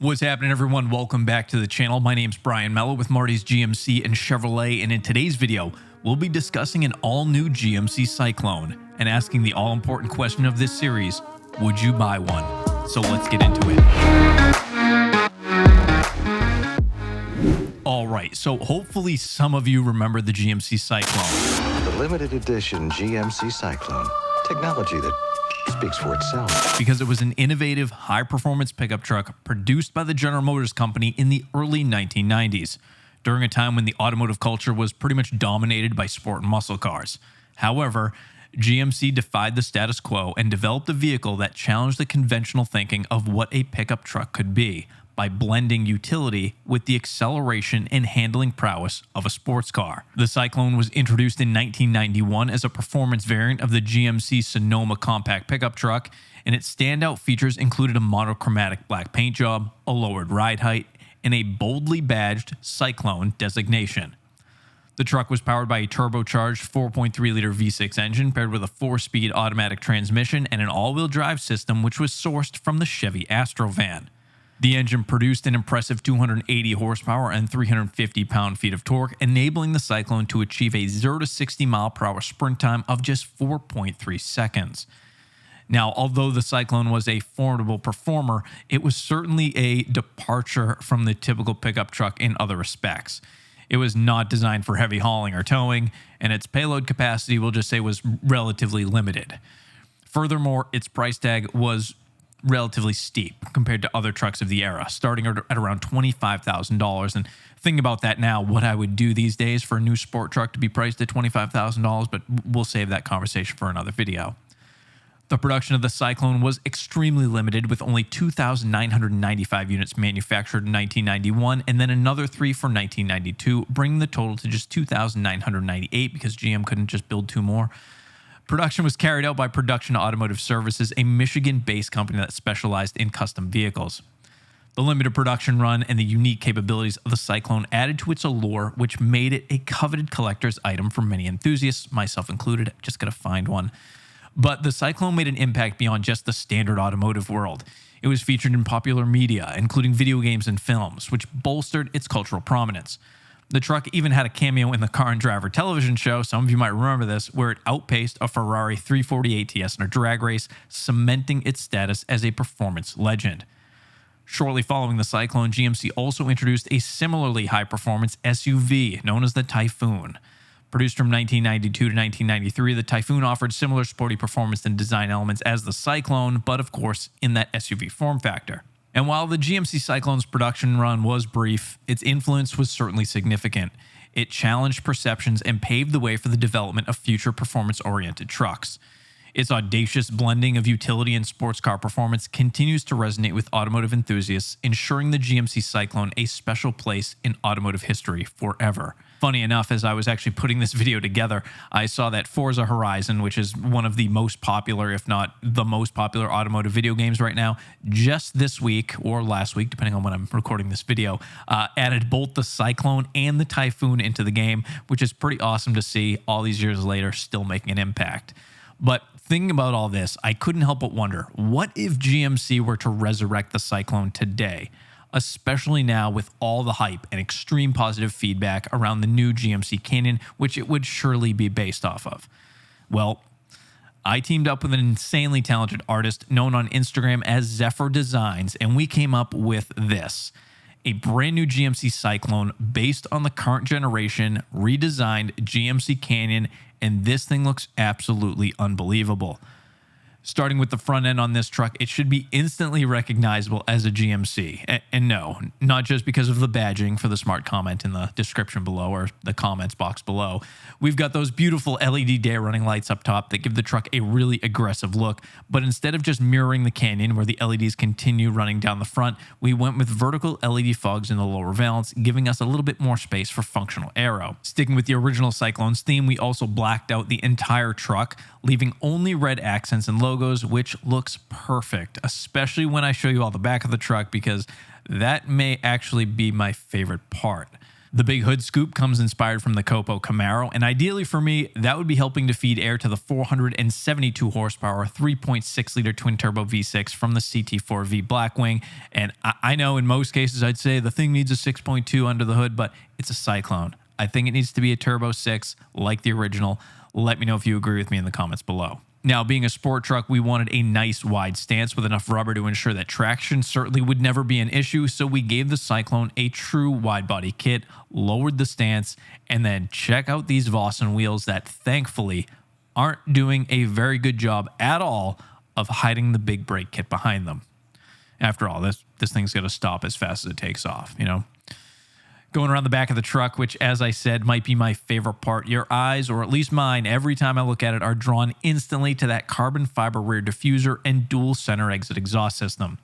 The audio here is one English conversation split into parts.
What's happening, everyone? Welcome back to the channel. My name's Brian Mello with Marty's GMC and Chevrolet, and in today's video, we'll be discussing an all-new GMC Syclone and asking the all-important question of this series, would you buy one? So let's get into it. All right, so hopefully some of you remember the GMC Syclone. The limited edition GMC Syclone. Technology that speaks for itself. Because it was an innovative, high-performance pickup truck produced by the General Motors Company in the early 1990s, during a time when the automotive culture was pretty much dominated by sport and muscle cars. However, GMC defied the status quo and developed a vehicle that challenged the conventional thinking of what a pickup truck could be, by blending utility with the acceleration and handling prowess of a sports car. The Syclone was introduced in 1991 as a performance variant of the GMC Sonoma compact pickup truck, and its standout features included a monochromatic black paint job, a lowered ride height, and a boldly badged Syclone designation. The truck was powered by a turbocharged 4.3-liter V6 engine paired with a 4-speed automatic transmission and an all-wheel drive system which was sourced from the Chevy Astro van. The engine produced an impressive 280 horsepower and 350 pound-feet of torque, enabling the Syclone to achieve a 0 to 60 mile-per-hour sprint time of just 4.3 seconds. Now, although the Syclone was a formidable performer, it was certainly a departure from the typical pickup truck in other respects. It was not designed for heavy hauling or towing, and its payload capacity, we'll just say, was relatively limited. Furthermore, its price tag was relatively steep compared to other trucks of the era, starting at around $25,000. And thinking about that now, what I would do these days for a new sport truck to be priced at $25,000, but we'll save that conversation for another video. The production of the Syclone was extremely limited, with only 2,995 units manufactured in 1991, and then another 3 for 1992, bringing the total to just 2,998 because GM couldn't just build 2 more. Production was carried out by Production Automotive Services, a Michigan-based company that specialized in custom vehicles. The limited production run and the unique capabilities of the Syclone added to its allure, which made it a coveted collector's item for many enthusiasts, myself included. Just gotta find one. But the Syclone made an impact beyond just the standard automotive world. It was featured in popular media, including video games and films, which bolstered its cultural prominence. The truck even had a cameo in the Car and Driver television show, some of you might remember this, where it outpaced a Ferrari 340 ATS in a drag race, cementing its status as a performance legend. Shortly following the Syclone, GMC also introduced a similarly high-performance SUV known as the Typhoon. Produced from 1992 to 1993, the Typhoon offered similar sporty performance and design elements as the Syclone, but of course in that SUV form factor. And while the GMC Syclone's production run was brief, its influence was certainly significant. It challenged perceptions and paved the way for the development of future performance-oriented trucks. Its audacious blending of utility and sports car performance continues to resonate with automotive enthusiasts, ensuring the GMC Syclone a special place in automotive history forever. Funny enough, as I was actually putting this video together, I saw that Forza Horizon, which is one of the most popular, if not the most popular automotive video games right now, just this week or last week, depending on when I'm recording this video, added both the Syclone and the Typhoon into the game, which is pretty awesome to see all these years later still making an impact. But thinking about all this, I couldn't help but wonder, what if GMC were to resurrect the Syclone today? Especially now with all the hype and extreme positive feedback around the new GMC Canyon, which it would surely be based off of. Well, I teamed up with an insanely talented artist known on Instagram as Zephyr Designs, and we came up with this. A brand new GMC Syclone based on the current generation, redesigned GMC Canyon, and this thing looks absolutely unbelievable. Starting with the front end on this truck, it should be instantly recognizable as a GMC. And no, not just because of the badging for the smart comment in the description below or the comments box below. We've got those beautiful LED day running lights up top that give the truck a really aggressive look, but instead of just mirroring the Canyon where the LEDs continue running down the front, we went with vertical LED fogs in the lower valance, giving us a little bit more space for functional aero. Sticking with the original Syclone's theme, we also blacked out the entire truck, leaving only red accents and logos, which looks perfect, especially when I show you all the back of the truck, because that may actually be my favorite part. The big hood scoop comes inspired from the Copo Camaro, and ideally for me, that would be helping to feed air to the 472 horsepower 3.6-liter twin-turbo V6 from the CT4V Blackwing. And I know in most cases I'd say the thing needs a 6.2 under the hood, but it's a Syclone. I think it needs to be a Turbo 6 like the original. Let me know if you agree with me in the comments below. Now, being a sport truck, we wanted a nice wide stance with enough rubber to ensure that traction certainly would never be an issue, so we gave the Syclone a true wide body kit, lowered the stance, and then check out these Vossen wheels that thankfully aren't doing a very good job at all of hiding the big brake kit behind them. After all, this thing's got to stop as fast as it takes off, you know? Going around the back of the truck, which, as I said, might be my favorite part. Your eyes, or at least mine, every time I look at it, are drawn instantly to that carbon fiber rear diffuser and dual center exit exhaust system.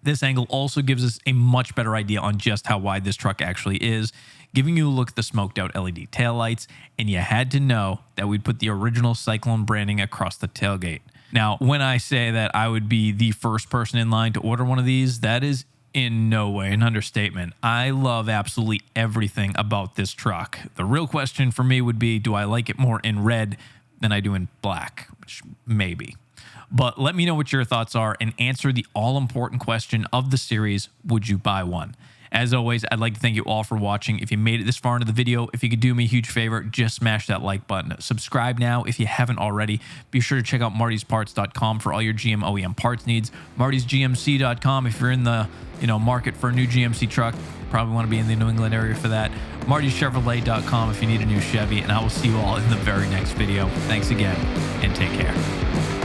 This angle also gives us a much better idea on just how wide this truck actually is, giving you a look at the smoked out LED taillights, and you had to know that we'd put the original Syclone branding across the tailgate. Now, when I say that I would be the first person in line to order one of these, that is in no way an understatement. I love absolutely everything about this truck. The real question for me would be, do I like it more in red than I do in black? Which maybe. But let me know what your thoughts are and answer the all-important question of the series, would you buy one? As always, I'd like to thank you all for watching. If you made it this far into the video, if you could do me a huge favor, just smash that like button. Subscribe now if you haven't already. Be sure to check out martysparts.com for all your GM OEM parts needs. martysgmc.com if you're in the market for a new GMC truck. Probably want to be in the New England area for that. martyschevrolet.com if you need a new Chevy. And I will see you all in the very next video. Thanks again, and take care.